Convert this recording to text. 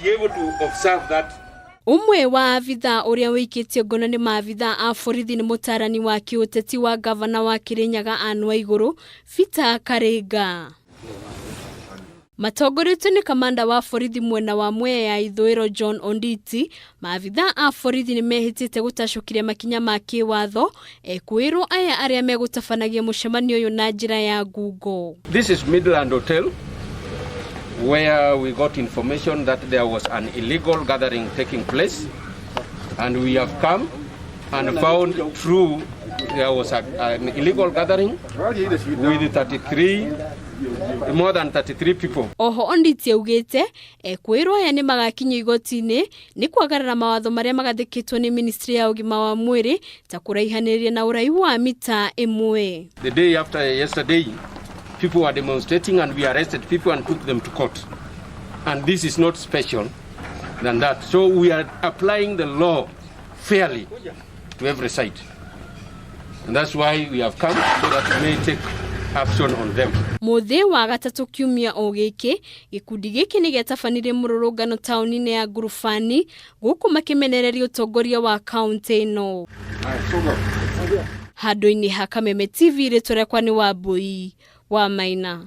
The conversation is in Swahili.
be able to observe that. Umwe wa abitha uria wikitie ngono ni maabitha a borithi ni mutarani wa kiuteti wa gavana wa Kirinyaga Andu iguru Fita Karenga. Matongoretio ni kamanda wa borithi mwena wa Mwea ya ithũĩro John Onditi, maabitha a borithi ni mehitite gutacukiria makinya ma kiwatho ekuirwo aya aria megutabanagia mucemanio uyu na njira ya ngungo. This is Midland Hotel, where we got information that there was an illegal gathering taking place, and we have come and found true there was an illegal gathering with more than 33 people. Oho Onditi augite ekuirwo aya ni magakinya igoti-ini ni kwagarara mawatho maria magathikitwo ni ministry ya ugima wa mwiri ta kuraihanĩrĩria na uraihu wa mita 1. The day after yesterday, people were demonstrating and we arrested people and took them to court. And this is not special than that. So we are applying the law fairly to every side. And that's why we have come, so that we may take action on them. Muthi wa gatatu kiumia o giki gikundi giki ni getafanire mururungano tauni-ini ya Ngurubani guku makimenereria utongoria wa kaunti-ino. Handũ-inĩ ha Kameme TV rĩtũrekwa ni wa Mbui wa Maina.